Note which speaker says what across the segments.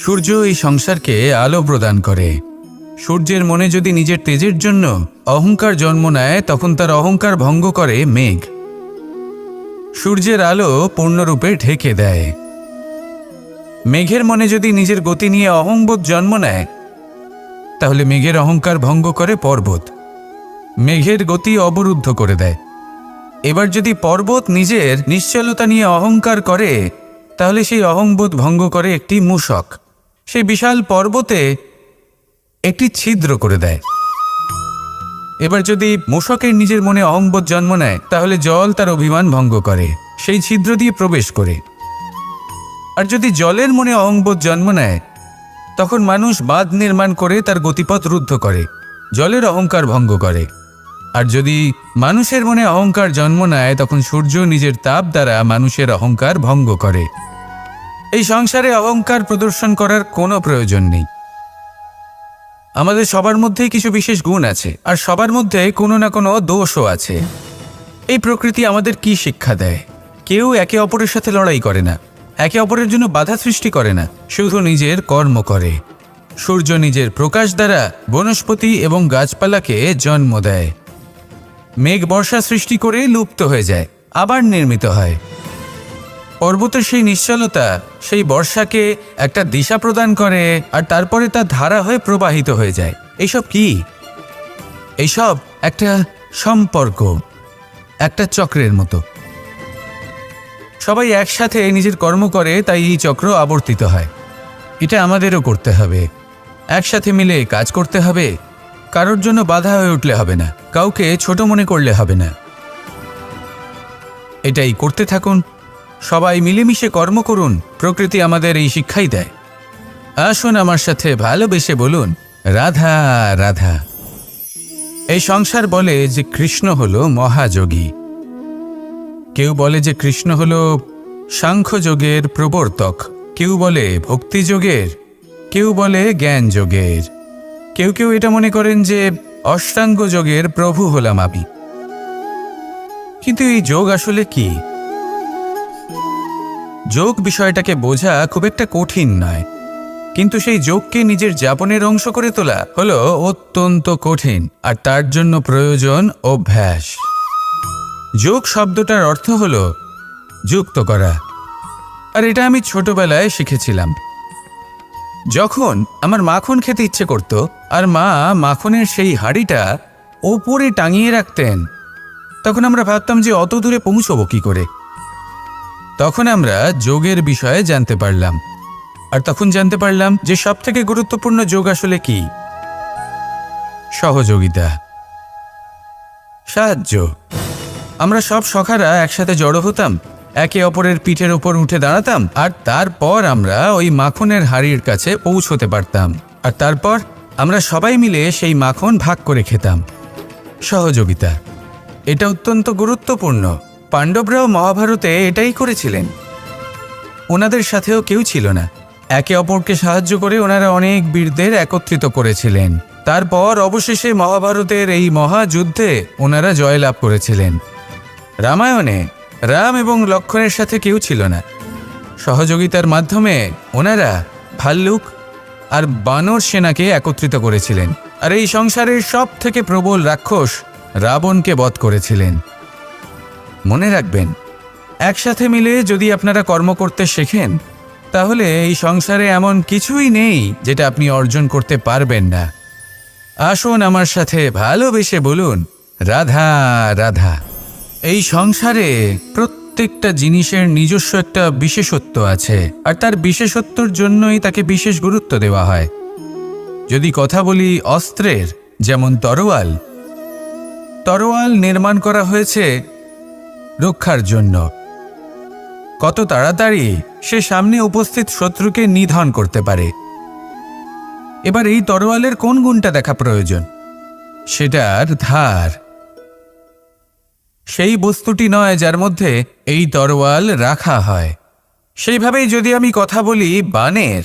Speaker 1: সূর্য এই সংসারকে আলো প্রদান করে। সূর্যের মনে যদি নিজের তেজের জন্য অহংকার জন্ম নেয়, তখন তার অহংকার ভঙ্গ করে মেঘ। সূর্যের আলো পূর্ণরূপে ঢেকে দেয়। মেঘের মনে যদি নিজের গতি নিয়ে অহংবোধ জন্ম নেয়, তাহলে মেঘের অহংকার ভঙ্গ করে পর্বত, মেঘের গতি অবরুদ্ধ করে দেয়। এবার যদি পর্বত নিজের নিশ্চলতা নিয়ে অহংকার করে, তাহলে সেই অহংবোধ ভঙ্গ করে একটি মূষক, সেই বিশাল পর্বতে একটি ছিদ্র করে দেয়। এবার যদি মূষকের নিজের মনে অহংবোধ জন্ম নেয়, তাহলে জল তার অভিমান ভঙ্গ করে সেই ছিদ্র দিয়ে প্রবেশ করে। আর যদি জলের মনে অহংবোধ জন্ম নেয়, তখন মানুষ বাঁধ নির্মাণ করে তার গতিপথ রুদ্ধ করে, জলের অহংকার ভঙ্গ করে। আর যদি মানুষের মনে অহংকার জন্ম নেয়, তখন সূর্য নিজের তাপ দ্বারা মানুষের অহংকার ভঙ্গ করে। এই সংসারে অহংকার প্রদর্শন করার কোনো প্রয়োজন নেই। আমাদের সবার মধ্যেই কিছু বিশেষ গুণ আছে, আর সবার মধ্যে কোনো না কোনো দোষও আছে। এই প্রকৃতি আমাদের কি শিক্ষা দেয়? কেউ একে অপরের সাথে লড়াই করে না, একে অপরের জন্য বাধা সৃষ্টি করে না, শুধু নিজের কর্ম করে। সূর্য নিজের প্রকাশ দ্বারা বনস্পতি এবং গাছপালাকে জন্ম দেয়। মেঘ বর্ষা সৃষ্টি করে লুপ্ত হয়ে যায়, আবার নির্মিত হয়। পর্বতের সেই নিশ্চলতা সেই বর্ষাকে একটা দিশা প্রদান করে, আর তারপরে তা ধারা হয়ে প্রবাহিত হয়ে যায়। এইসব কি? এইসব একটা সম্পর্ক, একটা চক্রের মতো। সবাই একসাথে নিজের কর্ম করে, তাই এই চক্র আবর্তিত হয়। এটা আমাদেরও করতে হবে, একসাথে মিলে কাজ করতে হবে। কারোর জন্য বাধা হয়ে উঠলে হবে না, কাউকে ছোট মনে করলে হবে না। এটাই করতে থাকুন, সবাই মিলেমিশে কর্ম করুন। প্রকৃতি আমাদের এই শিক্ষাই দেয়। আসুন আমার সাথে ভালোবেসে বলুন, রাধা রাধা। এই সংসার বলে যে কৃষ্ণ হলো মহাযোগী, কেউ বলে যে কৃষ্ণ হলো সাংখ্যযোগের প্রবর্তক, কেউ বলে ভক্তিযোগের, কেউ বলে জ্ঞান যোগের, কেউ কেউ এটা মনে করেন যে অষ্টাঙ্গ যোগের প্রভু হলাম আমি। কিন্তু এই যোগ আসলে কি? যোগ বিষয়টাকে বোঝা খুব একটা কঠিন নয়, কিন্তু সেই যোগকে নিজের যাপনের অংশ করে তোলা হলো অত্যন্ত কঠিন, আর তার জন্য প্রয়োজন অভ্যাস। যোগ শব্দটার অর্থ হলো যুক্ত করা, আর এটা আমি ছোটবেলায় শিখেছিলাম। যখন আমার মাখন খেতে ইচ্ছে করত, আর মা মাখনের সেই হাঁড়িটা ওপরে টাঙিয়ে রাখতেন, তখন আমরা ভাবতাম যে অত দূরে পৌঁছবো কি করে। তখন আমরা যোগের বিষয়ে জানতে পারলাম, আর তখন জানতে পারলাম যে সবথেকে গুরুত্বপূর্ণ যোগ আসলে কি? সহযোগিতা, সাহায্য। আমরা সব সখারা একসাথে জড়ো হতাম, একে অপরের পিঠের ওপর উঠে দাঁড়াতাম, আর তারপর আমরা ওই মাখনের হাঁড়ির কাছে পৌঁছতে পারতাম, আর তারপর আমরা সবাই মিলে সেই মাখন ভাগ করে খেতাম। সহযোগিতা, এটা অত্যন্ত গুরুত্বপূর্ণ। পাণ্ডবরাও মহাভারতে এটাই করেছিলেন। ওনাদের সাথেও কেউ ছিল না, একে অপরকে সাহায্য করে ওনারা অনেক বীরদের একত্রিত করেছিলেন। তারপর অবশেষে মহাভারতের এই মহাযুদ্ধে ওনারা জয়লাভ করেছিলেন। রামায়ণে রাম এবং লক্ষ্মণের সাথে কেউ ছিল না। সহযোগিতার মাধ্যমে ওনারা ভাল্লুক আর বানর সেনাকে একত্রিত করেছিলেন, আর এই সংসারের সব থেকে প্রবল রাক্ষস রাবণকে বধ করেছিলেন। মনে রাখবেন, একসাথে মিলে যদি আপনারা কর্ম করতে শেখেন, তাহলে এই সংসারে এমন কিছুই নেই যেটা আপনি অর্জন করতে পারবেন না। আসুন আমার সাথে ভালোবেসে বলুন, রাধা রাধা। এই সংসারে প্রত্যেকটা জিনিসের নিজস্ব একটা বিশেষত্ব আছে, আর তার বিশেষত্বর জন্যই তাকে বিশেষ গুরুত্ব দেওয়া হয়। যদি কথা বলি অস্ত্রের, যেমন তরোয়াল, তরোয়াল নির্মাণ করা হয়েছে রক্ষার জন্য। কত তাড়াতাড়ি সে সামনে উপস্থিত শত্রুকে নিধন করতে পারে। এবার এই তরোয়ালের কোন গুণটা দেখা প্রয়োজন? সেটার ধার। সেই বস্তুটি নয় যার মধ্যে এই তরোয়াল রাখা হয়। সেইভাবেই যদি আমি কথা বলি বানের,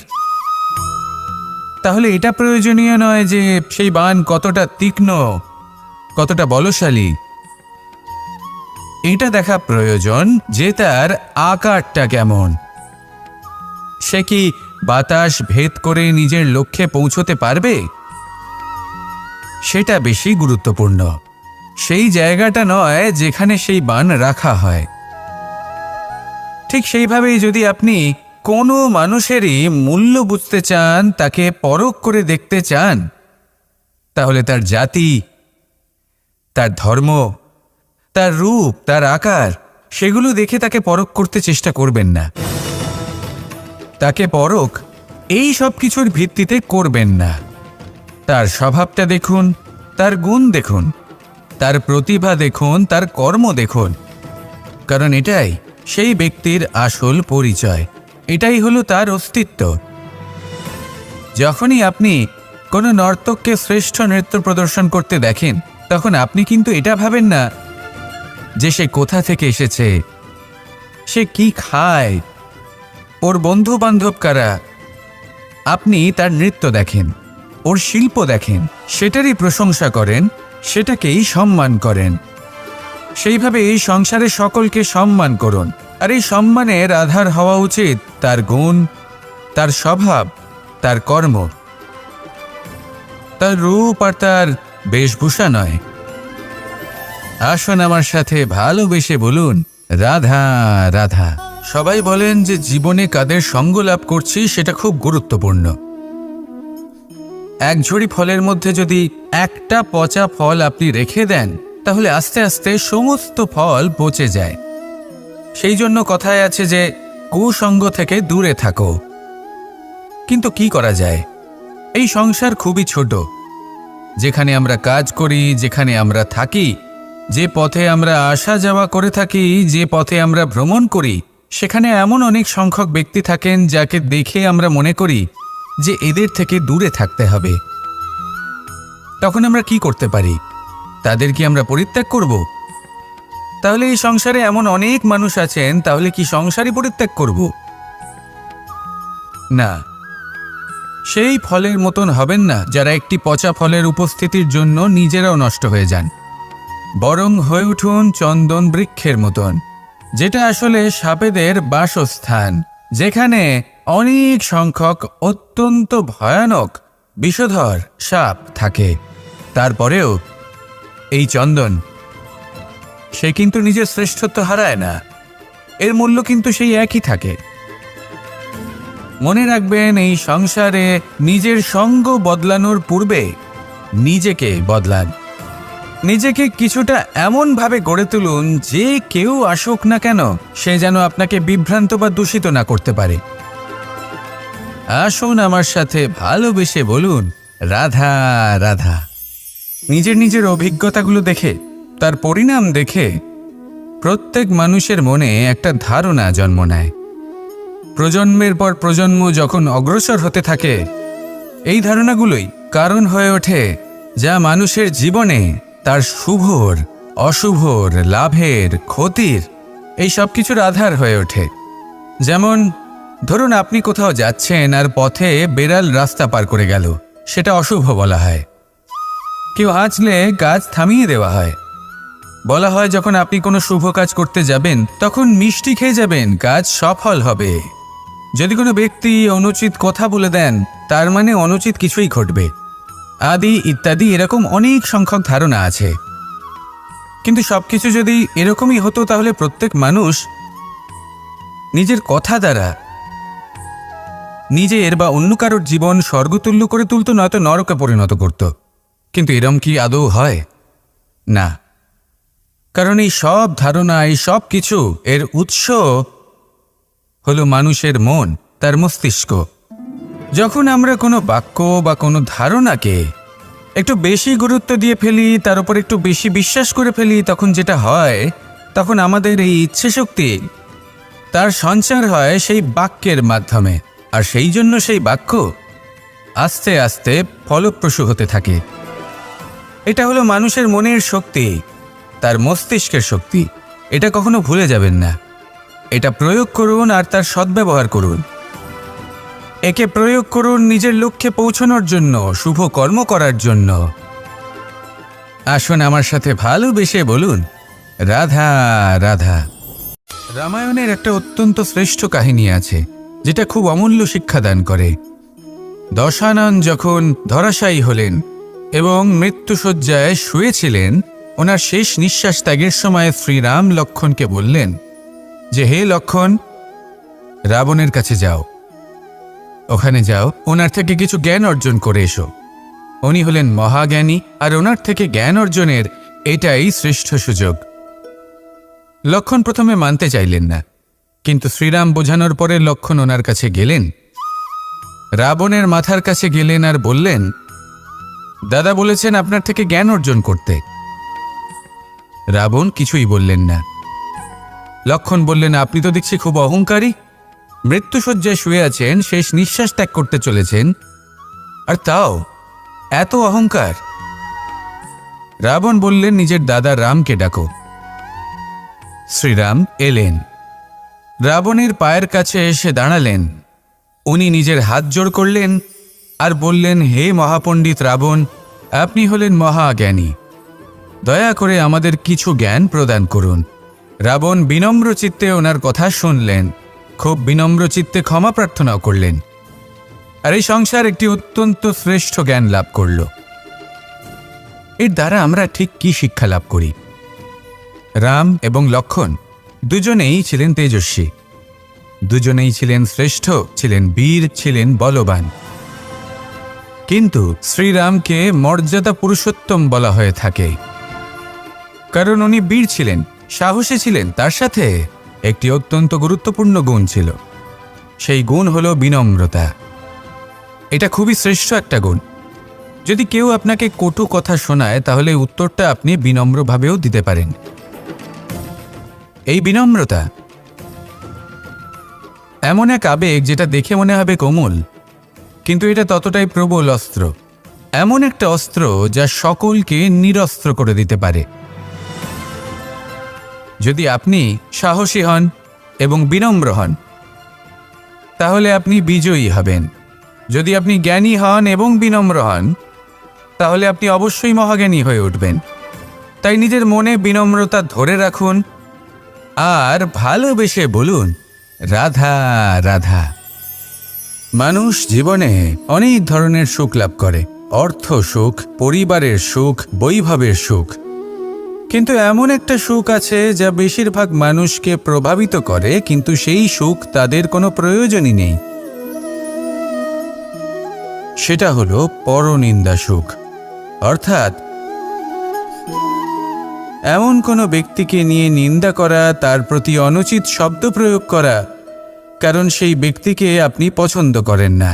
Speaker 1: তাহলে এটা প্রয়োজনীয় নয় যে সেই বান কতটা তীক্ষ্ণ, কতটা বলশালী। এটা দেখা প্রয়োজন যে তার আকারটা কেমন। সে কি বাতাস ভেদ করে নিজের লক্ষ্যে পৌঁছতে পারবে, সেটা বেশি গুরুত্বপূর্ণ। সেই জায়গাটা নয় যেখানে সেই বাণ রাখা হয়। ঠিক সেইভাবেই যদি আপনি কোনো মানুষেরই মূল্য বুঝতে চান, তাকে পরখ করে দেখতে চান, তাহলে তার জাতি, তার ধর্ম, তার রূপ, তার আকার, সেগুলো দেখে তাকে পরখ করতে চেষ্টা করবেন না। তাকে পরখ এই সব কিছুর ভিত্তিতে করবেন না। তার স্বভাবটা দেখুন, তার গুণ দেখুন, তার প্রতিভা দেখুন, তার কর্ম দেখুন, কারণ এটাই সেই ব্যক্তির আসল পরিচয়, এটাই হলো তার অস্তিত্ব। যখনই আপনি কোনো নর্তককে শ্রেষ্ঠ নৃত্য প্রদর্শন করতে দেখেন, তখন আপনি কিন্তু এটা ভাবেন না যে সে কোথা থেকে এসেছে, সে কি খায়, ওর বন্ধু বান্ধব কারা। আপনি তার নৃত্য দেখেন, ওর শিল্প দেখেন, সেটারই প্রশংসা করেন, সেটাকেই সম্মান করেন। সেইভাবে এই সংসারে সকলকে সম্মান করুন। আর এই সম্মানের আধার হওয়া উচিত তার গুণ, তার স্বভাব, তার কর্ম, তার রূপ আর তার বেশভূষা নয়। আসুন আমার সাথে ভালোবেসে বলুন, রাধা রাধা। সবাই বলেন যে জীবনে কাদের সঙ্গ লাভ করছি সেটা খুব গুরুত্বপূর্ণ। এক ঝুড়ি ফলের মধ্যে যদি একটা পচা ফল আপনি রেখে দেন, তাহলে আস্তে আস্তে সমস্ত ফল পচে যায়। সেই জন্য কথায় আছে যে কুসঙ্গ থেকে দূরে থাকো। কিন্তু কি করা যায়? এই সংসার খুবই ছোট। যেখানে আমরা কাজ করি, যেখানে আমরা থাকি, যে পথে আমরা আসা যাওয়া করে থাকি, যে পথে আমরা ভ্রমণ করি, সেখানে এমন অনেক সংখ্যক ব্যক্তি থাকেন যাকে দেখে আমরা মনে করি যে এদের থেকে দূরে থাকতে হবে। তখন আমরা কি করতে পারি? তাদের কি আমরা পরিত্যাগ করব? তাহলে এই সংসারে এমন অনেক মানুষ আছেন, তাহলে কি সংসারই পরিত্যাগ করব? না, সেই ফলের মতন হবেন না যারা একটি পচা ফলের উপস্থিতির জন্য নিজেরাও নষ্ট হয়ে যান। বরং হয়ে উঠুন চন্দন বৃক্ষের মতন, যেটা আসলে সাপেদের বাসস্থান, যেখানে অনেক সংখ্যক অত্যন্ত ভয়ানক বিষধর সাপ থাকে। তারপরেও এই চন্দন, সে কিন্তু নিজের শ্রেষ্ঠত্ব হারায় না, এর মূল্য কিন্তু সেই একই থাকে। মনে রাখবেন, এই সংসারে নিজের সঙ্গ বদলানোর পূর্বে নিজেকে বদলান। নিজেকে কিছুটা এমনভাবে গড়ে তুলুন যে কেউ আসুক না কেন সে যেন আপনাকে বিভ্রান্ত বা দূষিত না করতে পারে। আসুন আমার সাথে ভালোবেসে বলুন, রাধা রাধা। নিজের নিজের অভিজ্ঞতাগুলো দেখে, তার পরিণাম দেখে প্রত্যেক মানুষের মনে একটা ধারণা জন্ম নেয়। প্রজন্মের পর প্রজন্ম যখন অগ্রসর হতে থাকে, এই ধারণাগুলোই কারণ হয়ে ওঠে যা মানুষের জীবনে তার শুভর, অশুভর, লাভের, ক্ষতির, এই সব কিছুর আধার হয়ে ওঠে। যেমন ধরুন, আপনি কোথাও যাচ্ছেন আর পথে বেড়াল রাস্তা পার করে গেল, সেটা অশুভ বলা হয়। কেউ হাঁচলে কাজ থামিয়ে দেওয়া হয়। বলা হয় যখন আপনি কোনো শুভ কাজ করতে যাবেন তখন মিষ্টি খেয়ে যাবেন, কাজ সফল হবে। যদি কোনো ব্যক্তি অনুচিত কথা বলে দেন, তার মানে অনুচিত কিছুই ঘটবে, আদি ইত্যাদি। এরকম অনেক সংখ্যক ধারণা আছে। কিন্তু সবকিছু যদি এরকমই হতো, তাহলে প্রত্যেক মানুষ নিজের কথা দ্বারা নিজের বা অন্য কারোর জীবন স্বর্গতুল্য করে তুলত, নয়তো নরকে পরিণত করত। কিন্তু এরম কি আদৌ হয়? না। কারণ এই সব ধারণা, এই সব কিছু, এর উৎস হলো মানুষের মন, তার মস্তিষ্ক। যখন আমরা কোনো বাক্য বা কোনো ধারণাকে একটু বেশি গুরুত্ব দিয়ে ফেলি, তার উপর একটু বেশি বিশ্বাস করে ফেলি, তখন যেটা হয়, তখন আমাদের এই ইচ্ছে শক্তি, তার সঞ্চার হয় সেই বাক্যের মাধ্যমে। আর সেই জন্য সেই বাক্য আস্তে আস্তে ফলপ্রসূ হতে থাকে। এটা হলো মানুষের মনের শক্তি, তার মস্তিষ্কের শক্তি। এটা কখনো ভুলে যাবেন না। এটা প্রয়োগ করুন আর তার সদ্ব্যবহার করুন। একে প্রয়োগ করুন নিজের লক্ষ্যে পৌঁছানোর জন্য, শুভ কর্ম করার জন্য। আসুন আমার সাথে ভালোবেসে বলুন, রাধা রাধা। রামায়ণের একটা অত্যন্ত শ্রেষ্ঠ কাহিনী আছে, যেটা খুব অমূল্য শিক্ষাদান করে। দশানন যখন ধরাশায়ী হলেন এবং মৃত্যুশয্যায় শুয়েছিলেন, ওনার শেষ নিঃশ্বাস ত্যাগের সময় শ্রীরাম লক্ষ্মণকে বললেন যে, হে লক্ষ্মণ, রাবণের কাছে যাও, ওখানে যাও, ওনার থেকে কিছু জ্ঞান অর্জন করে এসো। উনি হলেন মহাজ্ঞানী, আর ওনার থেকে জ্ঞান অর্জনের এটাই শ্রেষ্ঠ সুযোগ। লক্ষ্মণ প্রথমে মানতে চাইলেন না, কিন্তু শ্রীরাম বোঝানোর পরে লক্ষ্মণ ওনার কাছে গেলেন, রাবণের মাথার কাছে গেলেন আর বললেন, দাদা বলেছেন আপনার থেকে জ্ঞান অর্জন করতে। রাবণ কিছুই বললেন না। লক্ষ্মণ বললেন, আপনি তো দেখছি খুব অহংকারী, মৃত্যুশয্যায় শুয়ে আছেন, শেষ নিঃশ্বাস ত্যাগ করতে চলেছেন, আর তাও এত অহংকার। রাবণ বললেন, নিজের দাদা রামকে ডাকো। শ্রীরাম এলেন, রাবণের পায়ের কাছে এসে দাঁড়ালেন। উনি নিজের হাত জোড় করলেন আর বললেন, হে মহাপণ্ডিত রাবণ, আপনি হলেন মহাজ্ঞানী, দয়া করে আমাদের কিছু জ্ঞান প্রদান করুন। রাবণ বিনম্র চিত্তে ওনার কথা শুনলেন, খুব বিনম্র চিত্তে ক্ষমা প্রার্থনাও করলেন, আর এই সংসার একটি অত্যন্ত শ্রেষ্ঠ জ্ঞান লাভ করল। এর দ্বারা আমরা ঠিক কি শিক্ষা লাভ করি? রাম এবং লক্ষ্মণ দুজনেই ছিলেন তেজস্বী, দুজনেই ছিলেন শ্রেষ্ঠ, ছিলেন বীর, ছিলেন বলবান। কিন্তু শ্রীরামকে মর্যাদা পুরুষোত্তম বলা হয়ে থাকে, কারণ উনি বীর ছিলেন, সাহসী ছিলেন, তার সাথে একটি অত্যন্ত গুরুত্বপূর্ণ গুণ ছিল, সেই গুণ হল বিনম্রতা। এটা খুবই শ্রেষ্ঠ একটা গুণ। যদি কেউ আপনাকে কটু কথা শোনায়, তাহলে উত্তরটা আপনি বিনম্রভাবেও দিতে পারেন। এই বিনম্রতা এমন এক আবেগ যেটা দেখে মনে হবে কোমল, কিন্তু এটা ততটাই প্রবল অস্ত্র, এমন একটা অস্ত্র যা সকলকে নিরস্ত্র করে দিতে পারে। যদি আপনি সাহসী হন এবং বিনম্র হন, তাহলে আপনি বিজয়ী হবেন। যদি আপনি জ্ঞানী হন এবং বিনম্র হন, তাহলে আপনি অবশ্যই মহাজ্ঞানী হয়ে উঠবেন। তাই নিজের মনে বিনম্রতা ধরে রাখুন আর ভালোবেসে বলুন, রাধা রাধা। মানুষ জীবনে অনেক ধরনের সুখ লাভ করে, অর্থ সুখ, পরিবারের সুখ, বৈভবের সুখ, কিন্তু এমন একটা সুখ আছে যা বেশিরভাগ মানুষকে প্রভাবিত করে, কিন্তু সেই সুখ তাদের কোনো প্রয়োজনই নেই। সেটা হলো পরনিন্দা সুখ, অর্থাৎ এমন কোনো ব্যক্তিকে নিয়ে নিন্দা করা, তার প্রতি অনুচিত শব্দ প্রয়োগ করা, কারণ সেই ব্যক্তিকে আপনি পছন্দ করেন না।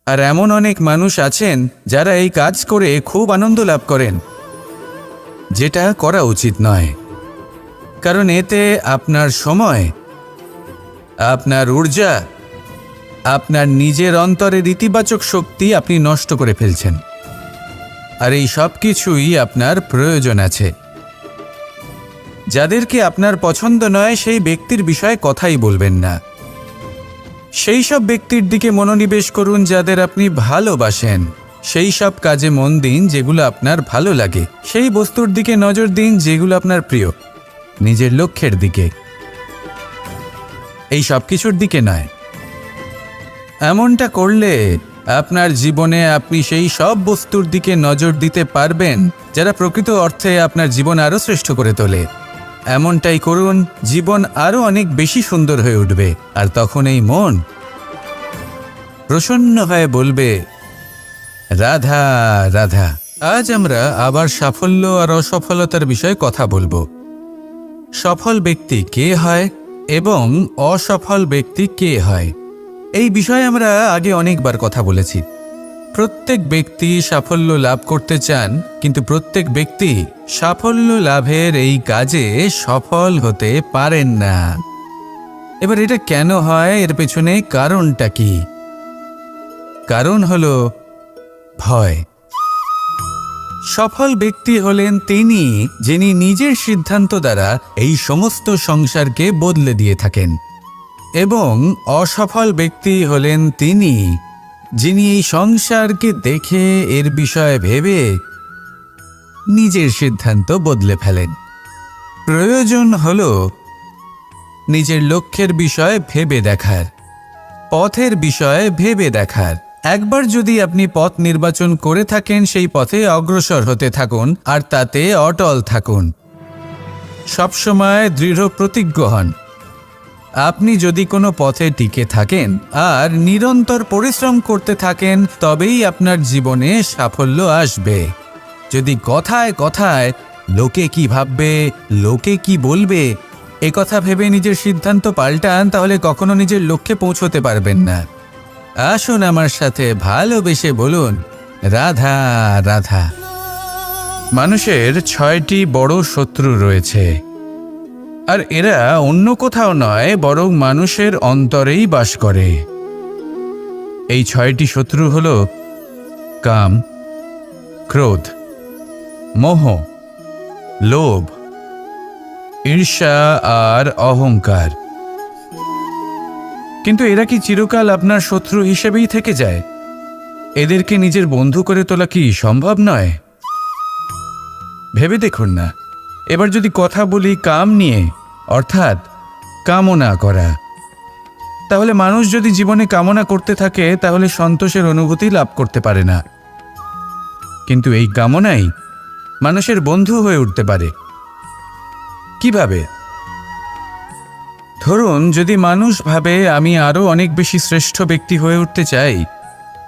Speaker 1: আর এমন অনেক মানুষ আছেন যারা এই কাজ করে খুব আনন্দ লাভ করেন, যেটা করা উচিত নয়, কারণ এতে আপনার সময়, আপনার ঊর্জা, আপনার নিজের অন্তরের ইতিবাচক শক্তি আপনি নষ্ট করে ফেলছেন। আর এই সব কিছুই আপনার প্রয়োজন আছে। যাদেরকে আপনার পছন্দ নয়, সেই ব্যক্তির বিষয়ে কথাই বলবেন না। সেই সব ব্যক্তির দিকে মনোনিবেশ করুন যাদের আপনি ভালোবাসেন, সেই সব কাজে মন দিন যেগুলো আপনার ভালো লাগে, সেই বস্তুর দিকে নজর দিন যেগুলো আপনার প্রিয়, নিজের লক্ষ্যের দিকে, এই সব কিছুর দিকে নয়। এমনটা করলে আপনার জীবনে আপনি সেই সব বস্তুর দিকে নজর দিতে পারবেন যারা প্রকৃত অর্থে আপনার জীবন আরও শ্রেষ্ঠ করে তোলে। এমনটাই করুন, জীবন আরও অনেক বেশি সুন্দর হয়ে উঠবে, আর তখন এই মন প্রসন্ন হয়ে বলবে, রাধা রাধা। আজ আমরা আবার সাফল্য আর অসফলতার বিষয়ে কথা বলবো। সফল ব্যক্তি কে হয় এবং অসফল ব্যক্তি কে হয়, এই বিষয়ে আমরা আগে অনেকবার কথা বলেছি। প্রত্যেক ব্যক্তি সাফল্য লাভ করতে চান, কিন্তু প্রত্যেক ব্যক্তি সাফল্য লাভের এই কাজে সফল হতে পারেন না। এবার এটা কেন হয়, এর পেছনে কারণটা কি? কারণ হলো ভয়। সফল ব্যক্তি হলেন তিনি যিনি নিজের সিদ্ধান্ত দ্বারা এই সমস্ত সংসারকে বদলে দিয়ে থাকেন, এবং অসফল ব্যক্তি হলেন তিনি যিনি এই সংসারকে দেখে এর বিষয়ে ভেবে নিজের সিদ্ধান্ত বদলে ফেলেন। প্রয়োজন হলো নিজের লক্ষ্যের বিষয়ে ভেবে দেখার, পথের বিষয়ে ভেবে দেখার। একবার যদি আপনি পথ নির্বাচন করে থাকেন, সেই পথে অগ্রসর হতে থাকুন আর তাতে অটল থাকুন। সবসময় দৃঢ় প্রতিজ্ঞ হন। আপনি যদি কোনো পথে টিকে থাকেন আর নিরন্তর পরিশ্রম করতে থাকেন, তবেই আপনার জীবনে সাফল্য আসবে। যদি কথায় কথায় লোকে কি ভাববে, লোকে কি বলবে, কথা ভেবে নিজের সিদ্ধান্ত পাল্টান, তাহলে কখনো নিজের লক্ষ্যে পৌঁছতে পারবেন না। আসুন আমার সাথে ভালোবেসে বলুন, রাধা রাধা। মানুষের 6টি বড় শত্রু রয়েছে, আর এরা অন্য কোথাও নয়, বরং মানুষের অন্তরেই বাস করে। এই 6টি শত্রু হল কাম, ক্রোধ, মোহ, লোভ, ঈর্ষা আর অহংকার। কিন্তু এরা কি চিরকাল আপনার শত্রু হিসেবেই থেকে যায়? এদেরকে নিজের বন্ধু করে তোলা কি সম্ভব নয়? ভেবে দেখুন না। এবার যদি কথা বলি কাম নিয়ে, অর্থাৎ কামনা করা, তাহলে মানুষ যদি জীবনে কামনা করতে থাকে তাহলে সন্তোষের অনুভূতি লাভ করতে পারে না। কিন্তু এই কামনাই মানুষের বন্ধু হয়ে উঠতে পারে। কিভাবে? ধরুন, যদি মানুষ ভাবে আমি আরও অনেক বেশি শ্রেষ্ঠ ব্যক্তি হয়ে উঠতে চাই,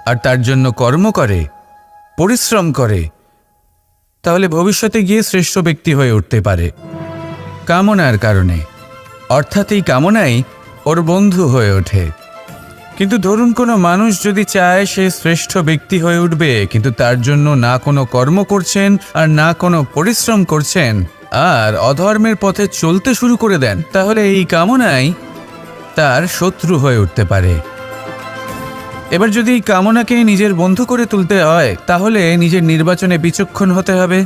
Speaker 1: আর তার জন্য কর্ম করে, পরিশ্রম করে, তাহলে ভবিষ্যতে গিয়ে শ্রেষ্ঠ ব্যক্তি হয়ে উঠতে পারে কামনার কারণে। অর্থাৎ এই কামনাই ওর বন্ধু হয়ে ওঠে। কিন্তু ধরুন, কোনো মানুষ যদি চায় সে শ্রেষ্ঠ ব্যক্তি হয়ে উঠবে, কিন্তু তার জন্য না কোনো কর্ম করছেন আর না কোনো পরিশ্রম করছেন, আর অধর্মের পথে চলতে শুরু করে দেন, তাহলে এই কামনাই তার শত্রু হয়ে উঠতে পারে। এবার যদি এই কামনাকে নিজের বন্ধু করে তুলতে হয়, তাহলে নিজের নির্বাচনে বিচক্ষণ হতে হবে,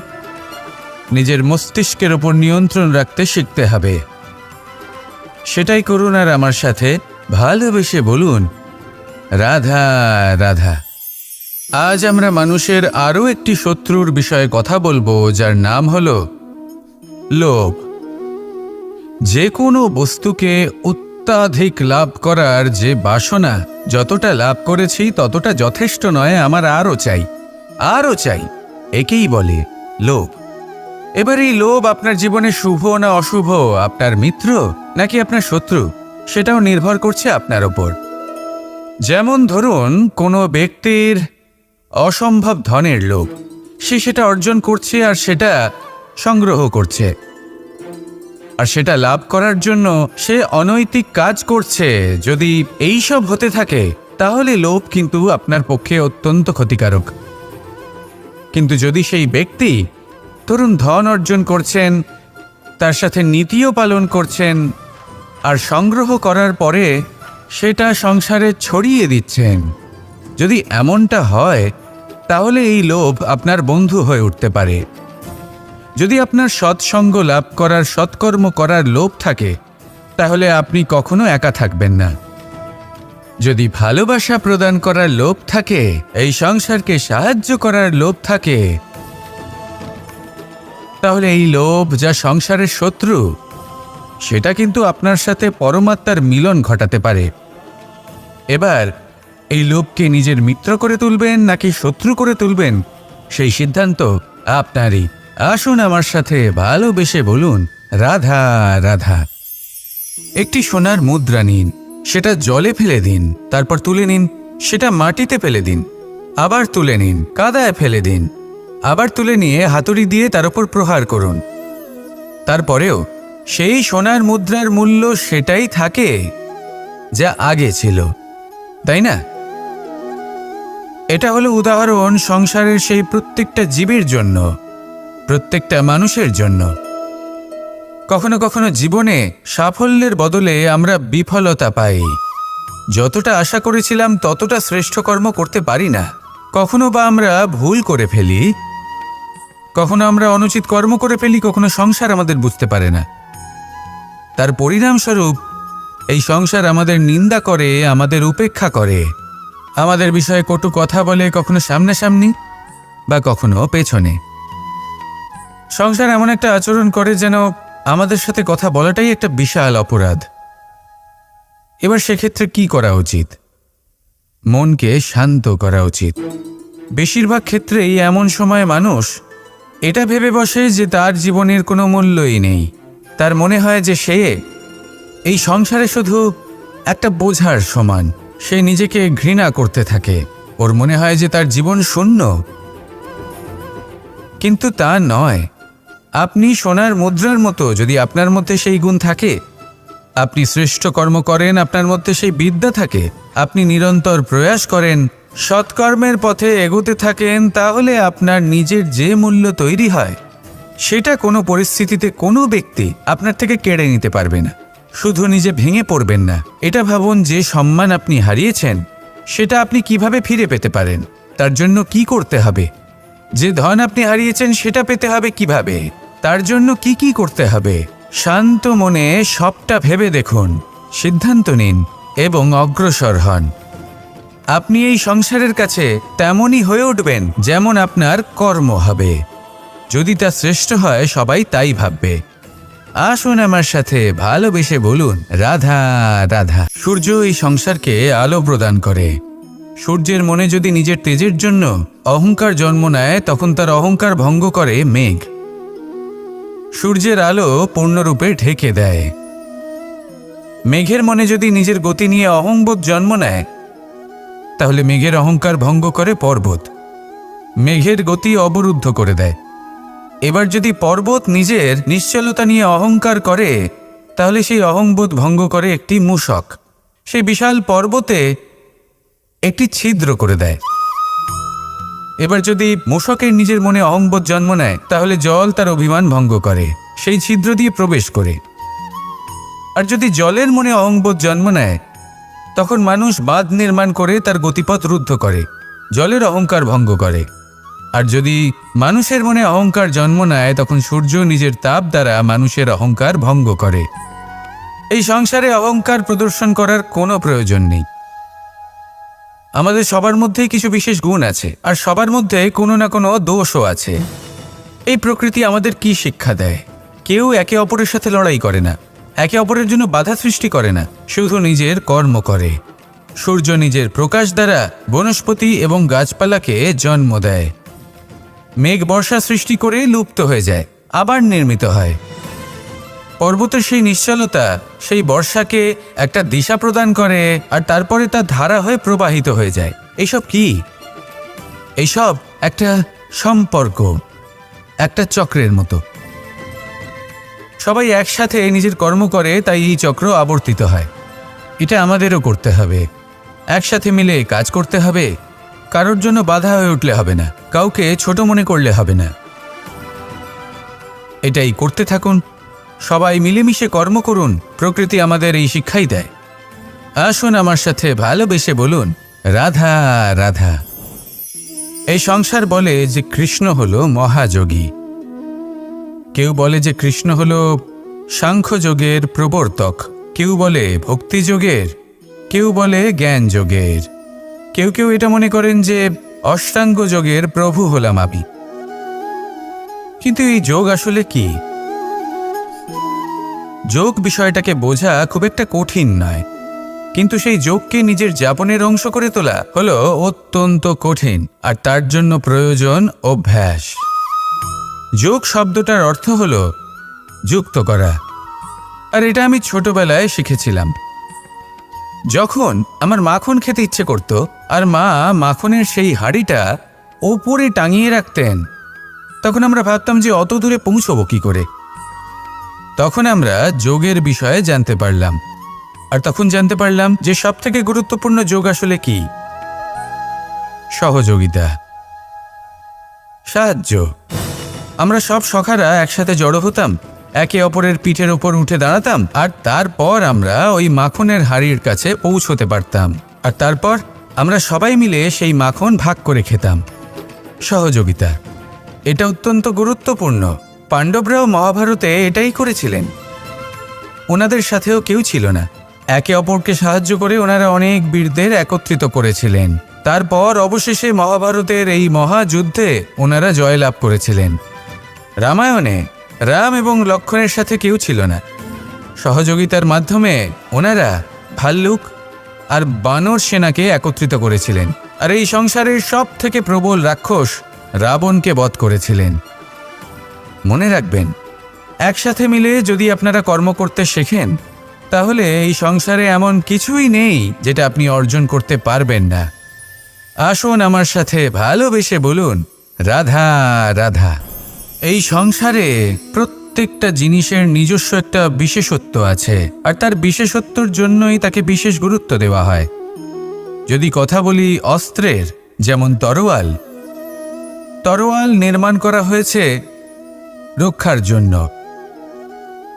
Speaker 1: নিজের মস্তিষ্কের ওপর নিয়ন্ত্রণ রাখতে শিখতে হবে। সেটাই করুন আর আমার সাথে ভালোবেসে বলুন, রাধা রাধা। আজ আমরা মানুষের আরও একটি শত্রুর বিষয়ে কথা বলবো, যার নাম হলো লোভ। যে কোনো বস্তুকে অত্যাধিক লাভ করার যে বাসনা, যতটা লাভ করেছি ততটা যথেষ্ট নয়, আমার আরও চাই, আরও চাই, একেই বলে লোভ। এবার এই লোভ আপনার জীবনে শুভ না অশুভ, আপনার মিত্র নাকি আপনার শত্রু, সেটাও নির্ভর করছে আপনার ওপর। যেমন ধরুন, কোনো ব্যক্তির অসম্ভব ধনের লোভ, সে সেটা অর্জন করছে আর সেটা সংগ্রহ করছে, আর সেটা লাভ করার জন্য সে অনৈতিক কাজ করছে। যদি এই সব হতে থাকে, তাহলে লোভ কিন্তু আপনার পক্ষে অত্যন্ত ক্ষতিকারক। কিন্তু যদি সেই ব্যক্তি ধরুন ধন অর্জন করছেন, তার সাথে নীতিও পালন করছেন, আর সংগ্রহ করার পরে সেটা সংসারে ছড়িয়ে দিচ্ছেন, যদি এমনটা হয়, তাহলে এই লোভ আপনার বন্ধু হয়ে উঠতে পারে। যদি আপনার সৎসঙ্গ লাভ করার, সৎকর্ম করার লোভ থাকে, তাহলে আপনি কখনো একা থাকবেন না। যদি ভালোবাসা প্রদান করার লোভ থাকে, এই সংসারকে সাহায্য করার লোভ থাকে, তাহলে এই লোভ, যা সংসারের শত্রু, সেটা কিন্তু আপনার সাথে পরমাত্মার মিলন ঘটাতে পারে। এবার এই লোভকে নিজের মিত্র করে তুলবেন নাকি শত্রু করে তুলবেন, সেই সিদ্ধান্ত আপনারই। আসুন আমার সাথে ভালোবেসে বলুন, রাধা রাধা। একটি সোনার মুদ্রা নিন, সেটা জলে ফেলে দিন, তারপর তুলে নিন, সেটা মাটিতে ফেলে দিন, আবার তুলে নিন, কাদায় ফেলে দিন, আবার তুলে নিয়ে হাতুড়ি দিয়ে তার উপর প্রহার করুন। তারপরেও সেই সোনার মুদ্রার মূল্য সেটাই থাকে যা আগে ছিল, তাই না? এটা হলো উদাহরণ সংসারের সেই প্রত্যেকটা জীবের জন্য, প্রত্যেকটা মানুষের জন্য। কখনো কখনো জীবনে সাফল্যের বদলে আমরা বিফলতা পাই। যতটা আশা করেছিলাম ততটা শ্রেষ্ঠ কর্ম করতে পারি না। কখনো বা আমরা ভুল করে ফেলি, কখনো আমরা অনুচিত কর্ম করে ফেলি, কখনো সংসার আমাদের বুঝতে পারে না। তার পরিণামস্বরূপ এই সংসার আমাদের নিন্দা করে, আমাদের উপেক্ষা করে, আমাদের বিষয়ে কটু কথা বলে, কখনো সামনাসামনি বা কখনো পেছনে। সংসার এমন একটা আচরণ করে যেন আমাদের সাথে কথা বলাটাই একটা বিশাল অপরাধ। এবার সেক্ষেত্রে কি করা উচিত? মনকে শান্ত করা উচিত। বেশিরভাগ ক্ষেত্রেই এমন সময় মানুষ এটা ভেবে বসে যে তার জীবনের কোনো মূল্যই নেই। তার মনে হয় যে সে এই সংসারে শুধু একটা বোঝার সমান। সে নিজেকে ঘৃণা করতে থাকে। ওর মনে হয় যে তার জীবন শূন্য। কিন্তু তা নয়। আপনি সোনার মুদ্রার মতো। যদি আপনার মধ্যে সেই গুণ থাকে, আপনি শ্রেষ্ঠ কর্ম করেন, আপনার মধ্যে সেই বিদ্যা থাকে, আপনি নিরন্তর প্রয়াস করেন, সৎকর্মের পথে এগোতে থাকেন, তাহলে আপনার নিজের যে মূল্য তৈরি হয় সেটা কোনো পরিস্থিতিতে কোনো ব্যক্তি আপনার থেকে কেড়ে নিতে পারবে না। শুধু নিজে ভেঙে পড়বেন না। এটা ভাবুন, যে সম্মান আপনি হারিয়েছেন সেটা আপনি কিভাবে ফিরে পেতে পারেন, তার জন্য কি করতে হবে। যে ধন আপনি হারিয়েছেন সেটা পেতে হবে কিভাবে, তার জন্য কি কি করতে হবে। শান্ত মনে সবটা ভেবে দেখুন, সিদ্ধান্ত নিন এবং অগ্রসর হন। আপনি এই সংসারের কাছে তেমনই হয়ে উঠবেন যেমন আপনার কর্ম হবে। যদি তা শ্রেষ্ঠ হয়, সবাই তাই ভাববে। আসুন আমার সাথে ভালোবেসে বলুন, রাধা রাধা। সূর্য এই সংসারকে আলো প্রদান করে। সূর্যের মনে যদি নিজের তেজের জন্য অহংকার জন্ম নেয়, তখন তার অহংকার ভঙ্গ করে মেঘ। সূর্যের আলো পূর্ণরূপে ঢেকে দেয়। মেঘের মনে যদি নিজের গতি নিয়ে অহংবোধ জন্ম নেয়, তাহলে মেঘের অহংকার ভঙ্গ করে পর্বত। মেঘের গতি অবরুদ্ধ করে দেয়। এবার যদি পর্বত নিজের নিশ্চলতা নিয়ে অহংকার করে, তাহলে সেই অহংবোধ ভঙ্গ করে একটি মূষক। সেই বিশাল পর্বতে একটি ছিদ্র করে দেয়। এবার যদি মূষকের নিজের মনে অহংবোধ জন্ম নেয়, তাহলে জল তার অভিমান ভঙ্গ করে, সেই ছিদ্র দিয়ে প্রবেশ করে। আর যদি জলের মনে অহংবোধ জন্ম নেয়, তখন মানুষ বাঁধ নির্মাণ করে তার গতিপথ রুদ্ধ করে, জলের অহংকার ভঙ্গ করে। আর যদি মানুষের মনে অহংকার জন্ম নেয়, তখন সূর্য নিজের তাপ দ্বারা মানুষের অহংকার ভঙ্গ করে। এই সংসারে অহংকার প্রদর্শন করার কোনো প্রয়োজন নেই। আমাদের সবার মধ্যেই কিছু বিশেষ গুণ আছে, আর সবার মধ্যে কোনো না কোনো দোষও আছে। এই প্রকৃতি আমাদের কি শিক্ষা দেয়? কেউ একে অপরের সাথে লড়াই করে না, একে অপরের জন্য বাধা সৃষ্টি করে না, শুধু নিজের কর্ম করে। সূর্য নিজের প্রকাশ দ্বারা বনস্পতি এবং গাছপালাকে জন্ম দেয়। মেঘ বর্ষা সৃষ্টি করে লুপ্ত হয়ে যায়, আবার নির্মিত হয়। পর্বতের সেই নিশ্চলতা সেই বর্ষাকে একটা দিশা প্রদান করে, আর তারপরে তা ধারা হয়ে প্রবাহিত হয়ে যায়। এইসব কি? এইসব একটা সম্পর্ক, একটা চক্রের মতো। সবাই একসাথে নিজের কর্ম করে, তাই এই চক্র আবর্তিত হয়। এটা আমাদেরও করতে হবে। একসাথে মিলে কাজ করতে হবে। কারোর জন্য বাধা হয়ে উঠলে হবে না, কাউকে ছোট মনে করলে হবে না। এটাই করতে থাকুন। সবাই মিলেমিশে কর্ম করুন। প্রকৃতি আমাদের এই শিক্ষাই দেয়। আসুন আমার সাথে ভালোবেসে বলুন, রাধা রাধা। এই সংসার বলে যে কৃষ্ণ হলো মহাযোগী। কেউ বলে যে কৃষ্ণ হলো সাংখ্যযোগের প্রবর্তক, কেউ বলে ভক্তিযোগের, কেউ বলে জ্ঞান যোগের, কেউ কেউ এটা মনে করেন যে অষ্টাঙ্গ যোগের প্রভু হলাম আমি। কিন্তু এই যোগ আসলে কি? যোগ বিষয়টাকে বোঝা খুব একটা কঠিন নয়, কিন্তু সেই যোগকে নিজের যাপনের অংশ করে তোলা হলো অত্যন্ত কঠিন, আর তার জন্য প্রয়োজন অভ্যাস। যোগ শব্দটার অর্থ হলো যুক্ত করা, আর এটা আমি ছোটবেলায় শিখেছিলাম। যখন আমার মাখন খেতে ইচ্ছে করত, আর মা মাখনের সেই হাঁড়িটা ওপরে টাঙিয়ে রাখতেন, তখন আমরা ভাবতাম যে অত দূরে পৌঁছবো কি করে। তখন আমরা যোগের বিষয়ে জানতে পারলাম, আর তখন জানতে পারলাম যে সবথেকে গুরুত্বপূর্ণ যোগ আসলে কি? সহযোগিতা, সাহায্য। আমরা সব সখারা একসাথে জড়ো হতাম, একে অপরের পিঠের ওপর উঠে দাঁড়াতাম, আর তারপর আমরা ওই মাখনের হাঁড়ির কাছে পৌঁছতে পারতাম, আর তারপর আমরা সবাই মিলে সেই মাখন ভাগ করে খেতাম। সহযোগিতা, এটা অত্যন্ত গুরুত্বপূর্ণ। পাণ্ডবরাও মহাভারতে এটাই করেছিলেন। ওনাদের সাথেও কেউ ছিল না। একে অপরকে সাহায্য করে ওনারা অনেক বীরদের একত্রিত করেছিলেন। তারপর অবশেষে মহাভারতের এই মহাযুদ্ধে ওনারা জয়লাভ করেছিলেন। রামায়ণে রাম এবং লক্ষ্মণের সাথে কেউ ছিল না। সহযোগিতার মাধ্যমে ওনারা ভাল্লুক, আর বানর সেনাকে একত্রিত করেছিলেন, আর এই সংসারের সব থেকে প্রবল রাক্ষস রাবণকে বধ করেছিলেন। মনে রাখবেন, একসাথে মিলে যদি আপনারা কর্ম করতে শেখেন, তাহলে এই সংসারে এমন কিছুই নেই যেটা আপনি অর্জন করতে পারবেন না। আসুন আমার সাথে ভালোবেসে বলুন, রাধা রাধা। এই সংসারে প্রত্যেকটা জিনিসের নিজস্ব একটা বিশেষত্ব আছে, আর তার বিশেষত্বর জন্যই তাকে বিশেষ গুরুত্ব দেওয়া হয়। যদি কথা বলি অস্ত্রের, যেমন তরোয়াল, তরোয়াল নির্মাণ করা হয়েছে রক্ষার জন্য।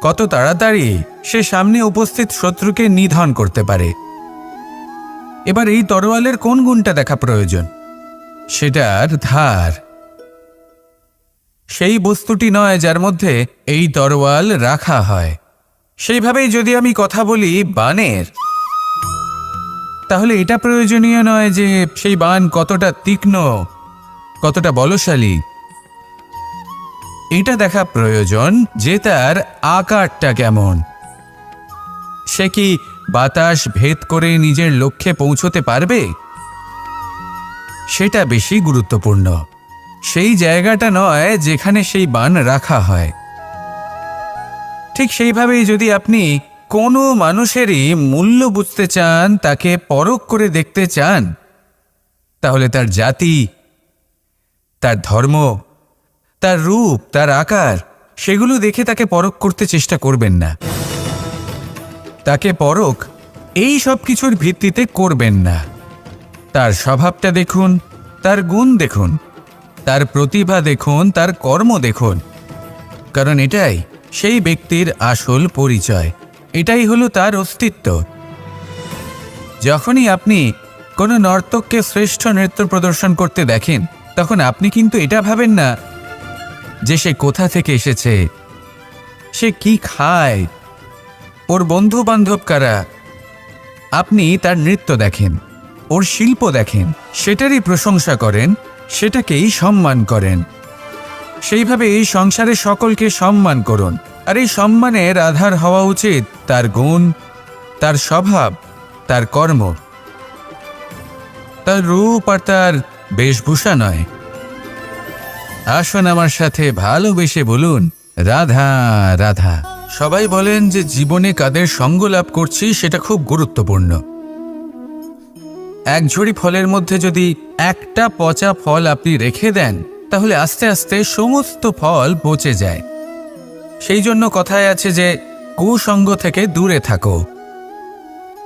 Speaker 1: কত তাড়াতাড়ি সে সামনে উপস্থিত শত্রুকে নিধন করতে পারে। এবার এই তরোয়ালের কোন গুণটা দেখা প্রয়োজন? সেটার ধার। সেই বস্তুটি নয় যার মধ্যে এই তরোয়াল রাখা হয়। সেইভাবেই যদি আমি কথা বলি বানের, তাহলে এটা প্রয়োজনীয় নয় যে সেই বান কতটা তীক্ষ্ণ, কতটা বলশালী। এটা দেখা প্রয়োজন যে তার আকারটা কেমন। সে কি বাতাস ভেদ করে নিজের লক্ষ্যে পৌঁছতে পারবে? সেটা বেশি গুরুত্বপূর্ণ, সেই জায়গাটা নয় যেখানে সেই বান রাখা হয়। ঠিক সেইভাবেই যদি আপনি কোনো মানুষেরই মূল্য বুঝতে চান, তাকে পরখ করে দেখতে চান, তাহলে তার জাতি, তার ধর্ম, তার রূপ, তার আকার, সেগুলো দেখে তাকে পরখ করতে চেষ্টা করবেন না। তাকে পরখ এই সব কিছুর ভিত্তিতে করবেন না। তার স্বভাবটা দেখুন, তার গুণ দেখুন, তার প্রতিভা দেখুন, তার কর্ম দেখুন, কারণ এটাই সেই ব্যক্তির আসল পরিচয়, এটাই হলো তার অস্তিত্ব। যখনই আপনি কোনো নর্তককে শ্রেষ্ঠ নৃত্য প্রদর্শন করতে দেখেন, তখন আপনি কিন্তু এটা ভাবেন না যে সে কোথা থেকে এসেছে, সে কি খায়, ওর বন্ধু বান্ধব কারা। আপনি তার নৃত্য দেখেন, ওর শিল্প দেখেন, সেটারই প্রশংসা করেন, সেটাকেই সম্মান করেন। সেইভাবে এই সংসারে সকলকে সম্মান করুন, আর এই সম্মানের আধার হওয়া উচিত তার গুণ, তার স্বভাব, তার কর্ম, তার রূপ আর তার বেশভূষা নয়। আসুন আমার সাথে ভালোবেসে বলুন, রাধা রাধা। সবাই বলেন যে জীবনে কাদের সঙ্গ লাভ করছি সেটা খুব গুরুত্বপূর্ণ। এক ঝুড়ি ফলের মধ্যে যদি একটা পচা ফল আপনি রেখে দেন, তাহলে আস্তে আস্তে সমস্ত ফল পচে যায়। সেই জন্য কথায় আছে যে কুসঙ্গ থেকে দূরে থাকো।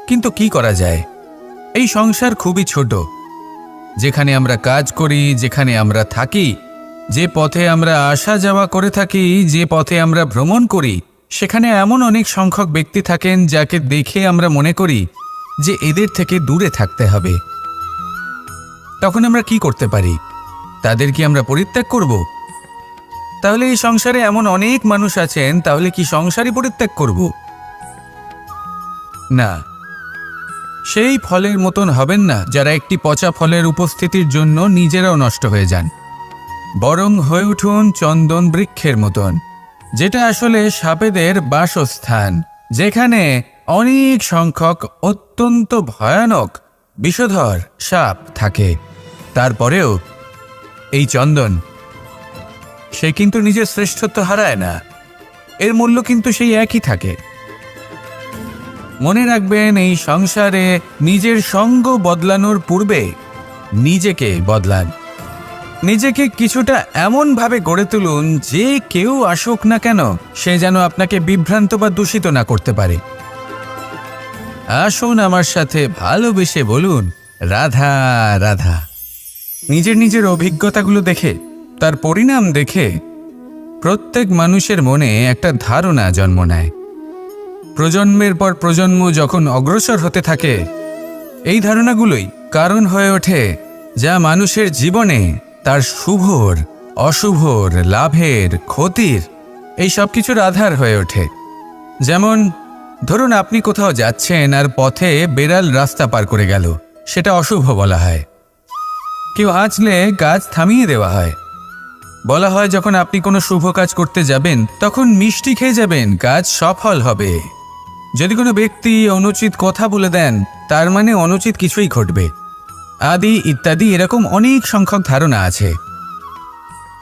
Speaker 1: কিন্তু কি করা যায়? এই সংসার খুবই ছোট। যেখানে আমরা কাজ করি, যেখানে আমরা থাকি, যে পথে আমরা আসা যাওয়া করে থাকি, যে পথে আমরা ভ্রমণ করি, সেখানে এমন অনেক সংখ্যক ব্যক্তি থাকেন যাকে দেখে আমরা মনে করি যে এদের থেকে দূরে থাকতে হবে। তখন আমরা কি করতে পারি? তাদের কি আমরা পরিত্যাগ করব? তাহলে এই সংসারে এমন অনেক মানুষ আছেন, তাহলে কি সংসারই পরিত্যাগ করব? না, সেই ফলের মতন হবেন না যারা একটি পচা ফলের উপস্থিতির জন্য নিজেরাও নষ্ট হয়ে যান। বরং হয়ে উঠুন চন্দন বৃক্ষের মতন, যেটা আসলে সাপেদের বাসস্থান, যেখানে অনেক সংখ্যক অত্যন্ত ভয়ানক বিষধর সাপ থাকে। তারপরেও এই চন্দন, সে কিন্তু নিজের শ্রেষ্ঠত্ব হারায় না, এর মূল্য কিন্তু সেই একই থাকে। মনে রাখবেন, এই সংসারে নিজের সঙ্গ বদলানোর পূর্বে নিজেকে বদলান। নিজেকে কিছুটা এমনভাবে গড়ে তুলুন যে কেউ আসুক না কেন, সে যেন আপনাকে বিভ্রান্ত বা দূষিত না করতে পারে। আসুন আমার সাথে ভালোবেসে বলুন, রাধা রাধা। নিজের নিজের অভিজ্ঞতাগুলো দেখে, তার পরিণাম দেখে প্রত্যেক মানুষের মনে একটা ধারণা জন্ম নেয়। প্রজন্মের পর প্রজন্ম যখন অগ্রসর হতে থাকে, এই ধারণাগুলোই কারণ হয়ে ওঠে যা মানুষের জীবনে তার শুভর, অশুভর, লাভের, ক্ষতির এই সব কিছুর আধার হয়ে ওঠে। যেমন ধরুন, আপনি কোথাও যাচ্ছেন আর পথে বেড়াল রাস্তা পার করে গেল, সেটা অশুভ বলা হয়। কেউ হাঁচলে কাজ থামিয়ে দেওয়া হয়। বলা হয় যখন আপনি কোনো শুভ কাজ করতে যাবেন, তখন মিষ্টি খেয়ে যাবেন, কাজ সফল হবে। যদি কোনো ব্যক্তি অনুচিত কথা বলে দেন, তার মানে অনুচিত কিছুই ঘটবে, আদি ইত্যাদি এরকম অনেক সংখ্যক ধারণা আছে।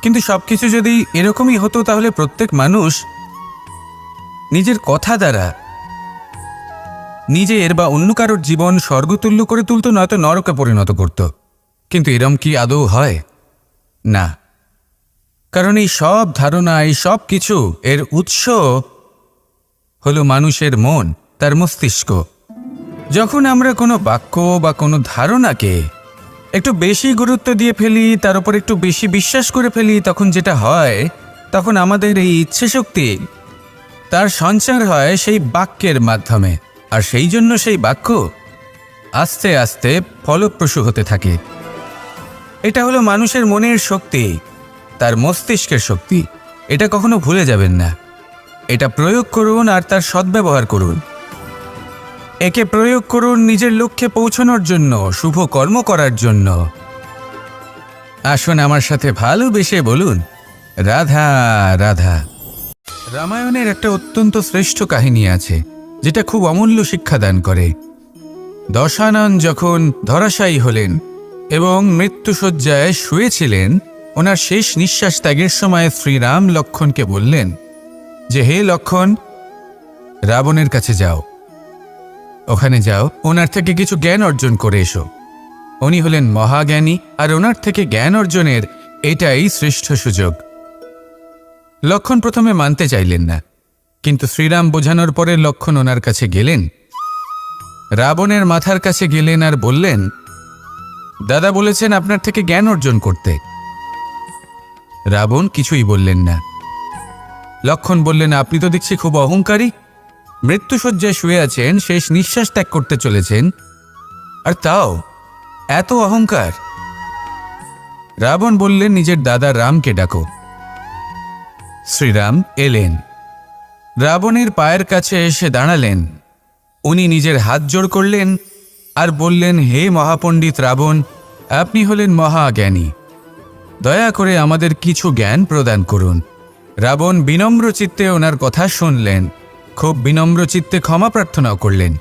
Speaker 1: কিন্তু সবকিছু যদি এরকমই হতো, তাহলে প্রত্যেক মানুষ নিজের কথা দ্বারা নিজের বা অন্য কারোর জীবন স্বর্গতুল্য করে তুলত, নয়তো নরকে পরিণত করত। কিন্তু এরম কি আদৌ হয়? না। কারণ এই সব ধারণা, এই সব কিছু এর উৎস হলো মানুষের মন, তার মস্তিষ্ক। যখন আমরা কোনো বাক্য বা কোনো ধারণাকে একটু বেশি গুরুত্ব দিয়ে ফেলি, তার উপর একটু বেশি বিশ্বাস করে ফেলি, তখন যেটা হয়, তখন আমাদের এই ইচ্ছে শক্তি তার সঞ্চার হয় সেই বাক্যের মাধ্যমে, আর সেই জন্য সেই বাক্য আস্তে আস্তে ফলপ্রসূ হতে থাকে। এটা হলো মানুষের মনের শক্তি, তার মস্তিষ্কের শক্তি। এটা কখনো ভুলে যাবেন না। এটা প্রয়োগ করুন আর তার সদ্ব্যবহার করুন। একে প্রয়োগ করুন নিজের লক্ষ্যে পৌঁছানোর জন্য, শুভ কর্ম করার জন্য। আসুন আমার সাথে ভালোবেসে বলুন, রাধা রাধা। রামায়ণের একটা অত্যন্ত শ্রেষ্ঠ কাহিনী আছে, যেটা খুব অমূল্য শিক্ষাদান করে। দশানন যখন ধরাশায়ী হলেন এবং মৃত্যুশয্যায় শুয়েছিলেন, ওনার শেষ নিঃশ্বাস ত্যাগের সময় শ্রীরাম লক্ষ্মণকে বললেন যে, হে লক্ষ্মণ, রাবণের কাছে যাও, ওখানে যাও, ওনার থেকে কিছু জ্ঞান অর্জন করে এসো। উনি হলেন মহাজ্ঞানী, আর ওনার থেকে জ্ঞান অর্জনের এটাই শ্রেষ্ঠ সুযোগ। লক্ষ্মণ প্রথমে মানতে চাইলেন না, কিন্তু শ্রীরাম বোঝানোর পরে লক্ষ্মণ ওনার কাছে গেলেন, রাবণের মাথার কাছে গেলেন আর বললেন, দাদা বলেছেন আপনার থেকে জ্ঞান অর্জন করতে। রাবণ কিছুই বললেন না। লক্ষ্মণ বললেন, আপনি তো দেখছি খুব অহংকারী, মৃত্যুশয্যায় শুয়ে আছেন, শেষ নিঃশ্বাস ত্যাগ করতে চলেছেন, আর তাও এত অহংকার। রাবণ বললেন, নিজের দাদা রামকে ডাকো। শ্রীরাম এলেন, রাবণের পায়ের কাছে এসে দাঁড়ালেন। উনি নিজের হাত জোড় করলেন আর বললেন, হে মহাপণ্ডিত রাবণ, আপনি হলেন মহাজ্ঞানী, দয়া করে আমাদের কিছু জ্ঞান প্রদান করুন। রাবণ বিনম্র চিত্তে ওনার কথা শুনলেন, খুব বিনম্র চিত্তে ক্ষমা প্রার্থনাও করলেন,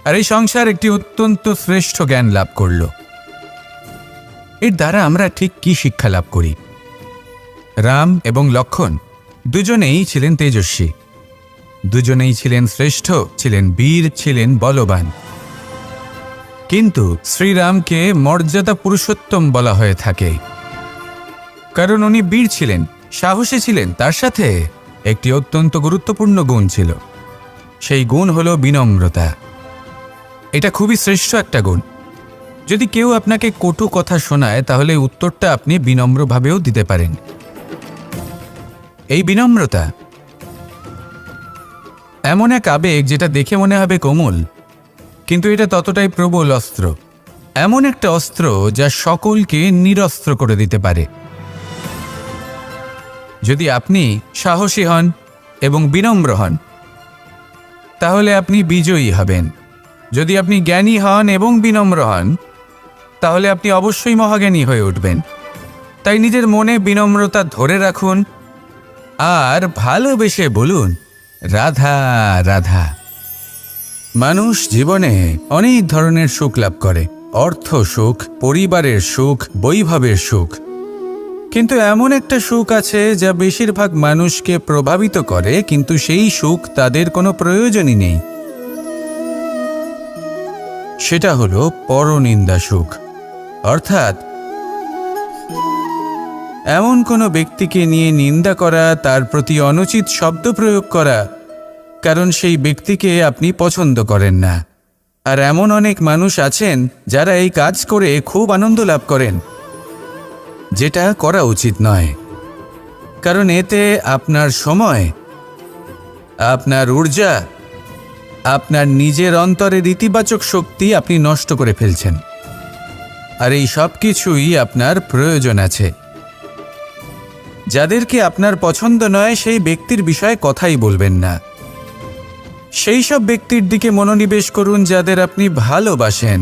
Speaker 1: আর এই সংসার একটি অত্যন্ত শ্রেষ্ঠ জ্ঞান লাভ করল। এর দ্বারা আমরা ঠিক কি শিক্ষা লাভ করি? রাম এবং লক্ষ্মণ দুজনেই ছিলেন তেজস্বী, দুজনেই ছিলেন শ্রেষ্ঠ, ছিলেন বীর, ছিলেন বলবান। কিন্তু শ্রীরামকে মর্যাদা পুরুষোত্তম বলা হয়ে থাকে, কারণ উনি বীর ছিলেন, সাহসী ছিলেন, তার সাথে একটি অত্যন্ত গুরুত্বপূর্ণ গুণ ছিল। সেই গুণ হল বিনম্রতা। এটা খুবই শ্রেষ্ঠ একটা গুণ। যদি কেউ আপনাকে কটু কথা শোনায়, তাহলে উত্তরটা আপনি বিনম্রভাবেও দিতে পারেন। এই বিনম্রতা এমন এক আবেগ যেটা দেখে মনে হবে কোমল, কিন্তু এটা ততটাই প্রবল অস্ত্র। এমন একটা অস্ত্র যা সকলকে নিরস্ত্র করে দিতে পারে। যদি আপনি সাহসী হন এবং বিনম্র হন, তাহলে আপনি বিজয়ী হবেন। যদি আপনি জ্ঞানী হন এবং বিনম্র হন, তাহলে আপনি অবশ্যই মহাজ্ঞানী হয়ে উঠবেন। তাই নিজের মনে বিনম্রতা ধরে রাখুন আর ভালোবেসে বলুন, রাধা রাধা। মানুষ জীবনে অনেক ধরনের সুখ লাভ করে, অর্থ সুখ, পরিবারের সুখ, বৈভবের সুখ। কিন্তু এমন একটা সুখ আছে যা বেশিরভাগ মানুষকে প্রভাবিত করে, কিন্তু সেই সুখ তাদের কোনো প্রয়োজনই নেই। সেটা হলো পরনিন্দা সুখ। অর্থাৎ এমন কোনো ব্যক্তিকে নিয়ে নিন্দা করা, তার প্রতি অনুচিত শব্দ প্রয়োগ করা, কারণ সেই ব্যক্তিকে আপনি পছন্দ করেন না। আর এমন অনেক মানুষ আছেন যারা এই কাজ করে খুব আনন্দ লাভ করেন, যেটা করা উচিত নয়। কারণ এতে আপনার সময়, আপনার ঊর্জা, আপনার নিজের অন্তরের ইতিবাচক শক্তি আপনি নষ্ট করে ফেলছেন। আর এই সব কিছুই আপনার প্রয়োজন আছে। যাদেরকে আপনার পছন্দ নয়, সেই ব্যক্তির বিষয়ে কথাই বলবেন না। সেই সব ব্যক্তির দিকে মনোনিবেশ করুন যাদের আপনি ভালোবাসেন।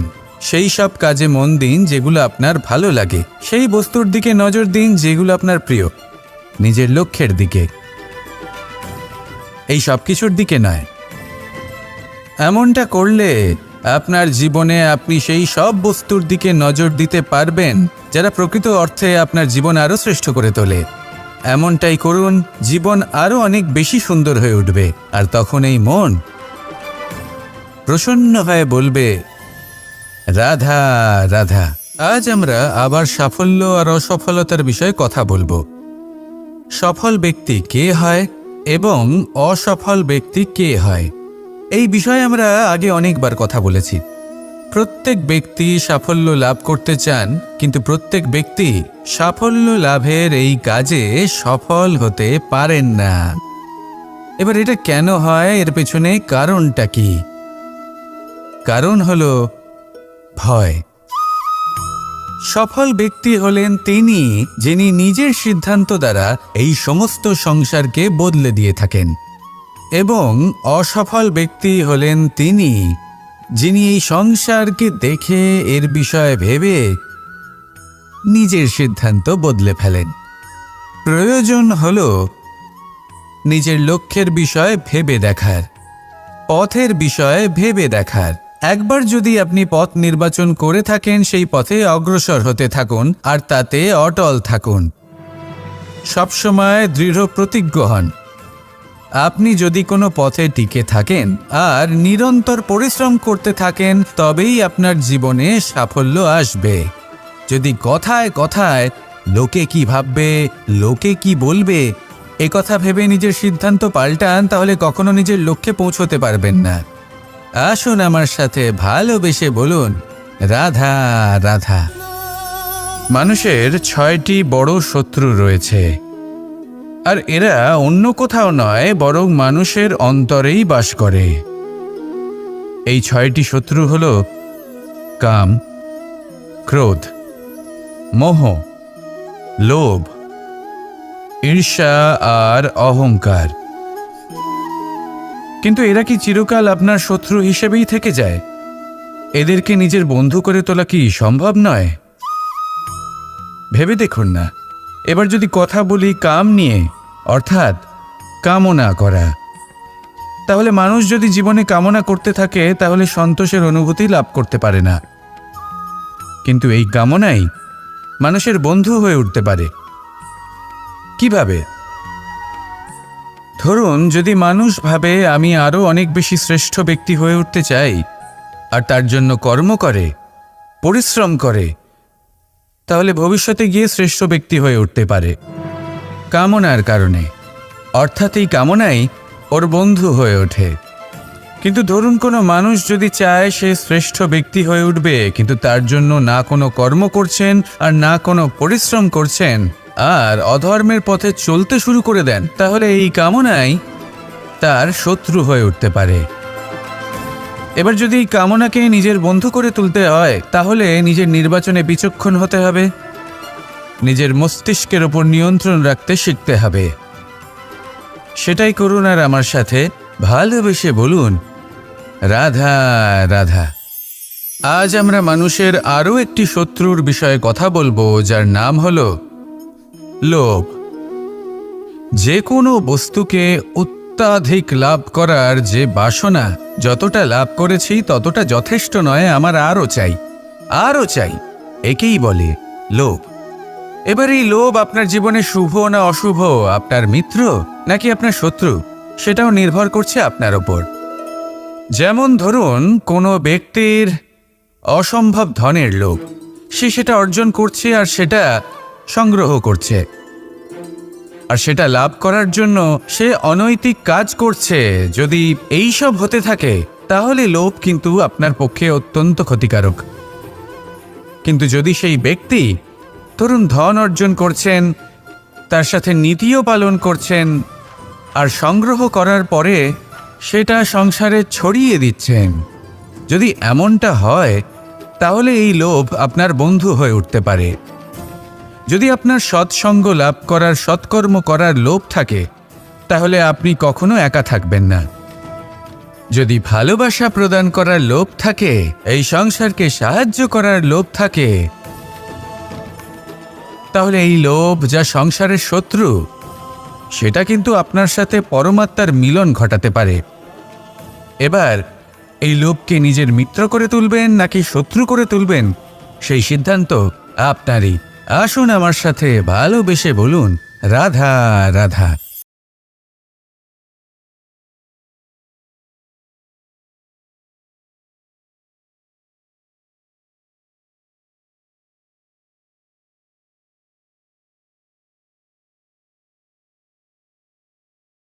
Speaker 1: সেই সব কাজে মন দিন যেগুলো আপনার ভালো লাগে। সেই বস্তুর দিকে নজর দিন যেগুলো আপনার প্রিয়, নিজের লক্ষ্যের দিকে, এই সব কিছুর দিকে নয়। এমনটা করলে আপনার জীবনে আপনি সেই সব বস্তুর দিকে নজর দিতে পারবেন যারা প্রকৃত অর্থে আপনার জীবন আরও শ্রেষ্ঠ করে তোলে। এমনটাই করুন, জীবন আরও অনেক বেশি সুন্দর হয়ে উঠবে। আর তখন এই মন প্রসন্ন হয়ে বলবে, রাধা রাধা। আজ আমরা আবার সাফল্য আর অসফলতার বিষয়ে কথা বলবো। সফল ব্যক্তি কে হয় এবং অসফল ব্যক্তি কে হয়, এই বিষয়ে আমরা আগে অনেকবার কথা বলেছি। প্রত্যেক ব্যক্তি সাফল্য লাভ করতে চান, কিন্তু প্রত্যেক ব্যক্তি সাফল্য লাভের এই কাজে সফল হতে পারেন না। এবার এটা কেন হয়, এর পেছনে কারণটা কি? কারণ হলো ভয়। সফল ব্যক্তি হলেন তিনি যিনি নিজের সিদ্ধান্ত দ্বারা এই সমস্ত সংসারকে বদলে দিয়ে থাকেন, এবং অসফল ব্যক্তি হলেন তিনি যিনি এই সংসারকে দেখে এর বিষয়ে ভেবে নিজের সিদ্ধান্ত বদলে ফেলেন। প্রয়োজন হল নিজের লক্ষ্যের বিষয়ে ভেবে দেখার, পথের বিষয়ে ভেবে দেখার। একবার যদি আপনি পথ নির্বাচন করে থাকেন, সেই পথে অগ্রসর হতে থাকুন আর তাতে অটল থাকুন। সবসময় দৃঢ় প্রতিজ্ঞ হন। আপনি যদি কোনো পথে টিকে থাকেন আর নিরন্তর পরিশ্রম করতে থাকেন, তবেই আপনার জীবনে সাফল্য আসবে। যদি কথায় কথায় লোকে কি ভাববে, লোকে কি বলবে, এ কথা ভেবে নিজের সিদ্ধান্ত পাল্টান, তাহলে কখনো নিজের লক্ষ্যে পৌঁছতে পারবেন না। আসুন আমার সাথে ভালোবেসে বলুন, রাধা রাধা। মানুষের 6টি বড় শত্রু রয়েছে, আর এরা অন্য কোথাও নয়, বরং মানুষের অন্তরেই বাস করে। এই 6টি শত্রু হল কাম, ক্রোধ, মোহ, লোভ, ঈর্ষা আর অহংকার। কিন্তু এরা কি চিরকাল আপনার শত্রু হিসেবেই থেকে যায়? এদেরকে নিজের বন্ধু করে তোলা কি সম্ভব নয়? ভেবে দেখুন না। এবার যদি কথা বলি কাম নিয়ে, অর্থাৎ কামনা করা, তাহলে মানুষ যদি জীবনে কামনা করতে থাকে তাহলে সন্তোষের অনুভূতি লাভ করতে পারে না। কিন্তু এই কামনাই মানুষের বন্ধু হয়ে উঠতে পারে। কিভাবে? ধরুন, যদি মানুষ ভাবে আমি আরও অনেক বেশি শ্রেষ্ঠ ব্যক্তি হয়ে উঠতে চাই, আর তার জন্য কর্ম করে, পরিশ্রম করে, তাহলে ভবিষ্যতে গিয়ে শ্রেষ্ঠ ব্যক্তি হয়ে উঠতে পারে কামনার কারণে। অর্থাৎ এই কামনাই ওর বন্ধু হয়ে ওঠে। কিন্তু ধরুন, কোনো মানুষ যদি চায় সে শ্রেষ্ঠ ব্যক্তি হয়ে উঠবে, কিন্তু তার জন্য না কোনো কর্ম করছেন আর না কোনো পরিশ্রম করছেন, আর অধর্মের পথে চলতে শুরু করে দেন, তাহলে এই কামনাই তার শত্রু হয়ে উঠতে পারে। এবার যদি এই কামনাকে নিজের বন্ধু করে তুলতে হয়, তাহলে নিজের নির্বাচনে বিচক্ষণ হতে হবে, নিজের মস্তিষ্কের ওপর নিয়ন্ত্রণ রাখতে শিখতে হবে। সেটাই করুন আর আমার সাথে ভালোবেসে বলুন, রাধা রাধা। আজ আমরা মানুষের আরও একটি শত্রুর বিষয়ে কথা বলবো, যার নাম হলো লোভ। যে কোনো বস্তুকে অত্যাধিক লাভ করার যে বাসনা, যতটা লাভ করেছি ততটা যথেষ্ট নয়, আমার আরও চাই, আরও চাই, একেই বলে লোভ। এবার এই লোভ আপনার জীবনে শুভ না অশুভ, আপনার মিত্র নাকি আপনার শত্রু, সেটাও নির্ভর করছে আপনার ওপর। যেমন ধরুন, কোনো ব্যক্তির অসম্ভব ধনের লোভ, সে সেটা অর্জন করছে আর সেটা সংগ্রহ করছে, আর সেটা লাভ করার জন্য সে অনৈতিক কাজ করছে। যদি এই সব হতে থাকে, তাহলে লোভ কিন্তু আপনার পক্ষে অত্যন্ত ক্ষতিকারক। কিন্তু যদি সেই ব্যক্তি ধরুন ধন অর্জন করছেন, তার সাথে নীতিও পালন করছেন, আর সংগ্রহ করার পরে সেটা সংসারে ছড়িয়ে দিচ্ছেন, যদি এমনটা হয়, তাহলে এই লোভ আপনার বন্ধু হয়ে উঠতে পারে। যদি আপনার সৎসঙ্গ লাভ করার, সৎকর্ম করার লোভ থাকে, তাহলে আপনি কখনো একা থাকবেন না। যদি ভালোবাসা প্রদান করার লোভ থাকে, এই সংসারকে সাহায্য করার লোভ থাকে, তাহলে এই লোভ, যা সংসারের শত্রু, সেটা কিন্তু আপনার সাথে পরমাত্মার মিলন ঘটাতে পারে। এবার এই লোভকে নিজের মিত্র করে তুলবেন নাকি শত্রু করে তুলবেন, সেই সিদ্ধান্ত আপনারই। আসুন আমার সাথে, ভালোবেসে বলুন রাধা রাধা।